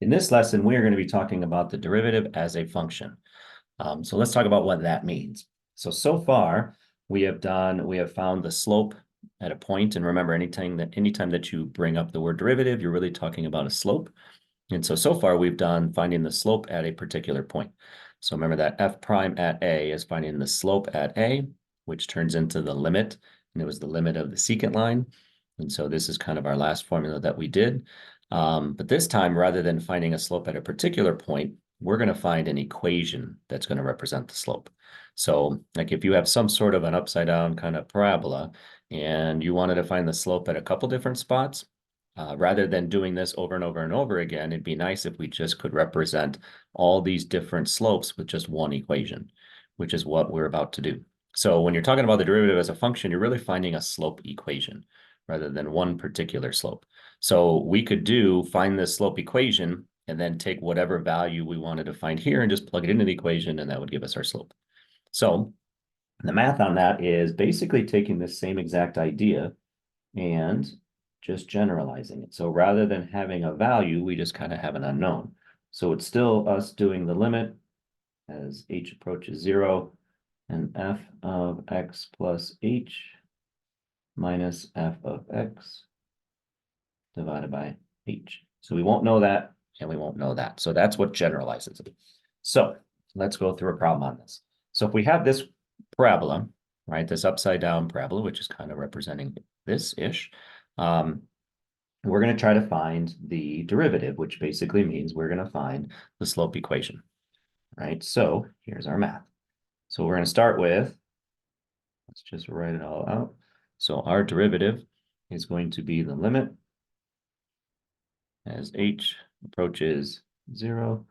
In this lesson, we are going to be talking about the derivative as a function. So let's talk about what that means. So far, we have found the slope at a point. And remember, anytime that you bring up the word derivative, you're really talking about a slope. And so far, we've done finding the slope at a particular point. So remember that f prime at a is finding the slope at a, which turns into the limit. And it was the limit of the secant line. And so this is kind of our last formula that we did. But this time, rather than finding a slope at a particular point, we're going to find an equation that's going to represent the slope. So like if you have some sort of an upside down kind of parabola and you wanted to find the slope at a couple different spots, rather than doing this over and over and over again, it'd be nice if we just could represent all these different slopes with just one equation, which is what we're about to do. So when you're talking about the derivative as a function, you're really finding a slope equation rather than one particular slope. So we could find this slope equation and then take whatever value we wanted to find here and just plug it into the equation, and that would give us our slope. So the math on that is basically taking this same exact idea and just generalizing it. So rather than having a value, we just kind of have an unknown. So it's still us doing the limit as h approaches 0 and f of x plus h minus f of x divided by h. So we won't know that, and we won't know that. So that's what generalizes it. So let's go through a problem on this. So if we have this parabola, right, this upside down parabola, which is kind of representing this-ish, we're going to try to find the derivative, which basically means we're going to find the slope equation, right? So here's our math. So we're going to start with, let's just write it all out. So our derivative is going to be the limit as h approaches 0,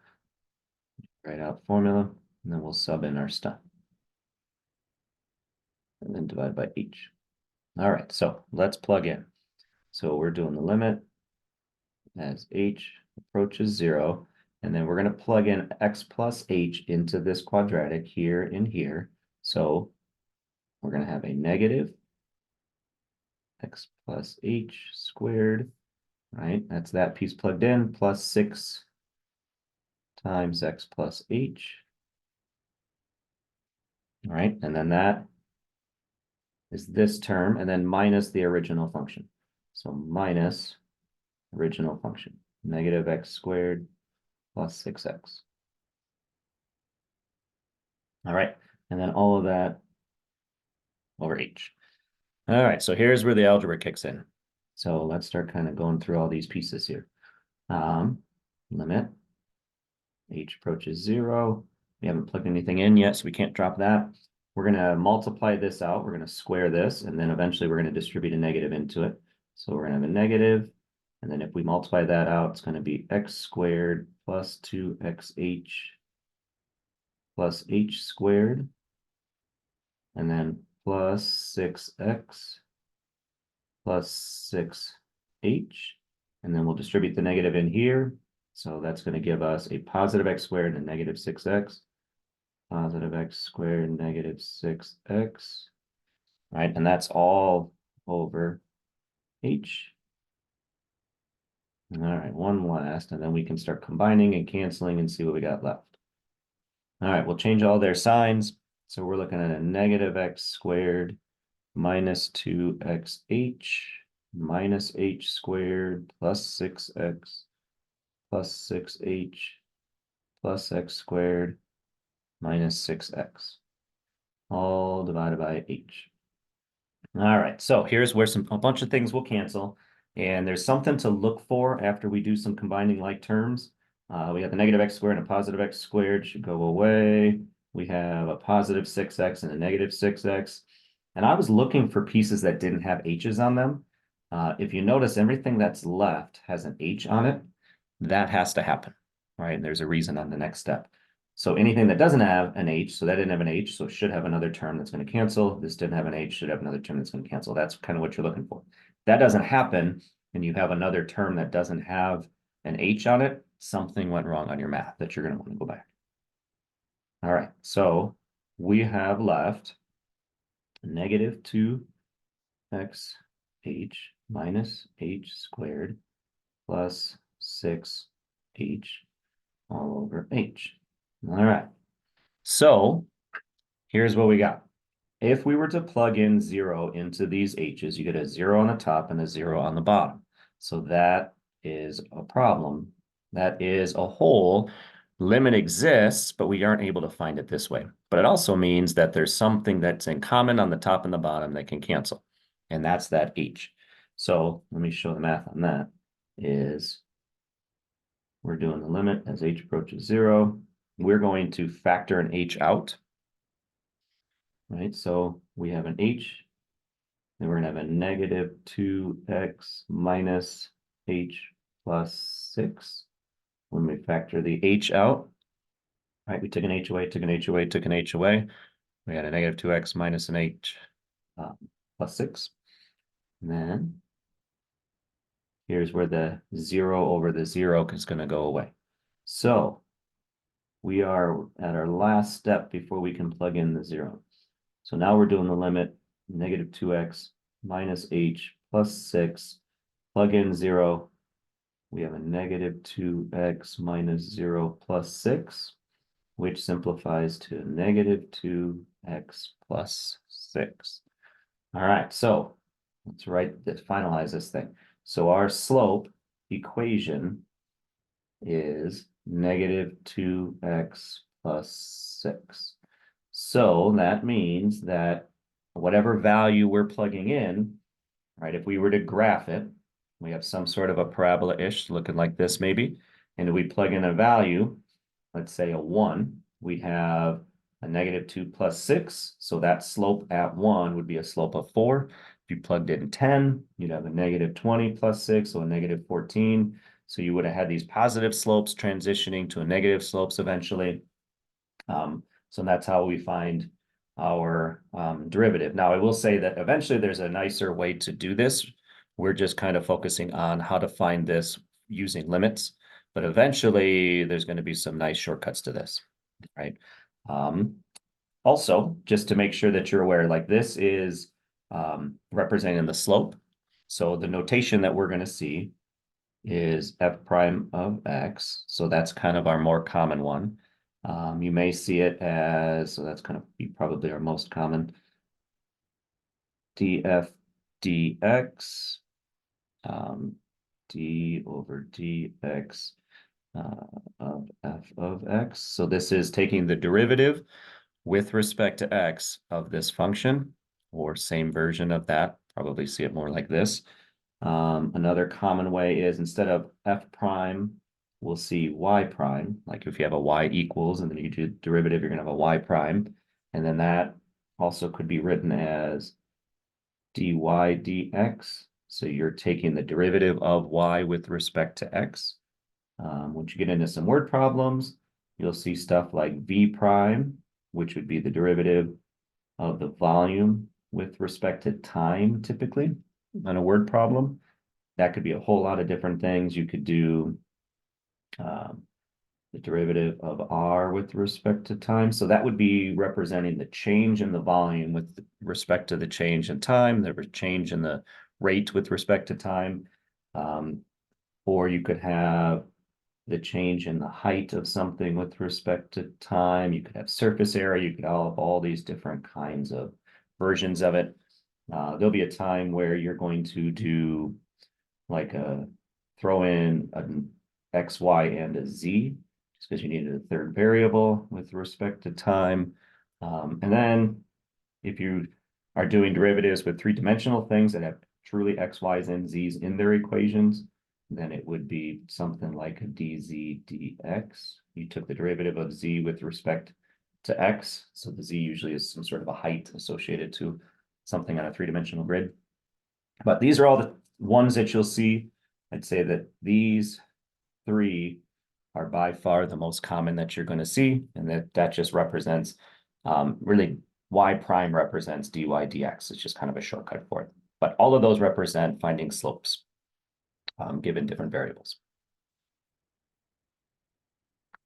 write out formula, and then we'll sub in our stuff. And then divide by h. All right, so let's plug in. So we're doing the limit as h approaches 0, and then we're going to plug in x plus h into this quadratic here and here. So we're going to have a negative x plus h squared, right? That's that piece plugged in, plus 6 times x plus h. All right, and then that is this term, and then minus the original function. So minus original function, negative x squared plus 6x. All right, and then all of that over h. All right, so here's where the algebra kicks in. So let's start kind of going through all these pieces here. Limit h approaches 0. We haven't plugged anything in yet, so we can't drop that. We're going to multiply this out. We're going to square this, and then eventually we're going to distribute a negative into it. So we're going to have a negative, and then if we multiply that out, it's going to be x squared plus 2xh plus h squared, and then plus 6x plus 6h, and then we'll distribute the negative in here. So that's going to give us a positive x squared and negative 6x, positive x squared, negative 6x, right? And that's all over h. All right, one last, and then we can start combining and canceling and see what we got left. All right, we'll change all their signs. So we're looking at a negative x squared minus 2xh minus h squared plus 6x plus 6h plus x squared minus 6x, all divided by h. All right, so here's where a bunch of things will cancel, and there's something to look for after we do some combining like terms. We got the negative x squared and a positive x squared should go away. We have a positive 6x and a negative 6x. And I was looking for pieces that didn't have h's on them. If you notice, everything that's left has an h on it. That has to happen, right? And there's a reason on the next step. So anything that doesn't have an h, so that didn't have an h, so it should have another term that's going to cancel. This didn't have an h, should have another term that's going to cancel. That's kind of what you're looking for. If that doesn't happen, and you have another term that doesn't have an h on it, something went wrong on your math that you're going to want to go back. All right, so we have left negative 2xh minus h squared plus 6h h all over h. All right. So here's what we got. If we were to plug in 0 into these h's, you get a 0 on the top and a 0 on the bottom. So that is a problem. That is a hole. Limit exists, but we aren't able to find it this way. But it also means that there's something that's in common on the top and the bottom that can cancel. And that's that h. So let me show the math on that. Is we're doing the limit as h approaches 0. We're going to factor an h out. Right, so we have an h, and we're gonna have a negative 2x minus h plus 6. When we factor the h out, right, we took an h away, took an h away, took an h away. We had a negative 2x minus an h plus 6. And then here's where the 0 over the 0 is going to go away. So we are at our last step before we can plug in the 0. So now we're doing the limit negative 2x minus h plus 6, plug in 0. We have a negative 2x minus 0 plus 6, which simplifies to negative 2x plus 6. All right, so let's finalize this thing. So our slope equation is negative 2x plus 6. So that means that whatever value we're plugging in, right, if we were to graph it, we have some sort of a parabola-ish looking like this maybe, and we plug in a value, let's say a 1, we'd have a negative 2 plus 6, so that slope at 1 would be a slope of 4. If you plugged in 10, you'd have a negative 20 plus 6, so a negative 14. So you would have had these positive slopes transitioning to a negative slopes eventually. So that's how we find our derivative. Now, I will say that eventually there's a nicer way to do this. We're just kind of focusing on how to find this using limits, but eventually there's going to be some nice shortcuts to this, right? Also, just to make sure that you're aware, like this is representing the slope. So the notation that we're going to see is f prime of x. So that's kind of our more common one. You may see it as, so that's kind of be probably our most common, df dx, d over dx of f of x. So this is taking the derivative with respect to x of this function, or same version of that, probably see it more like this. Another common way is instead of f prime, we'll see y prime. Like if you have a y equals and then you do derivative, you're going to have a y prime. And then that also could be written as dy dx. So you're taking the derivative of y with respect to x. Once you get into some word problems, you'll see stuff like v prime, which would be the derivative of the volume with respect to time, typically, on a word problem. That could be a whole lot of different things. You could do the derivative of r with respect to time. So that would be representing the change in the volume with respect to the change in time, the change in the rate with respect to time. Or you could have the change in the height of something with respect to time. You could have surface area. You could have all these different kinds of versions of it. There'll be a time where you're going to do like throw in an x, y, and a z, just because you needed a third variable with respect to time. And then if you are doing derivatives with three-dimensional things that have truly x, y's, and z's in their equations, then it would be something like a dz dx. You took the derivative of z with respect to x, so the z usually is some sort of a height associated to something on a three-dimensional grid. But these are all the ones that you'll see. I'd say that these three are by far the most common that you're going to see, and that just represents really y prime represents dy dx. It's just kind of a shortcut for it. But all of those represent finding slopes given different variables.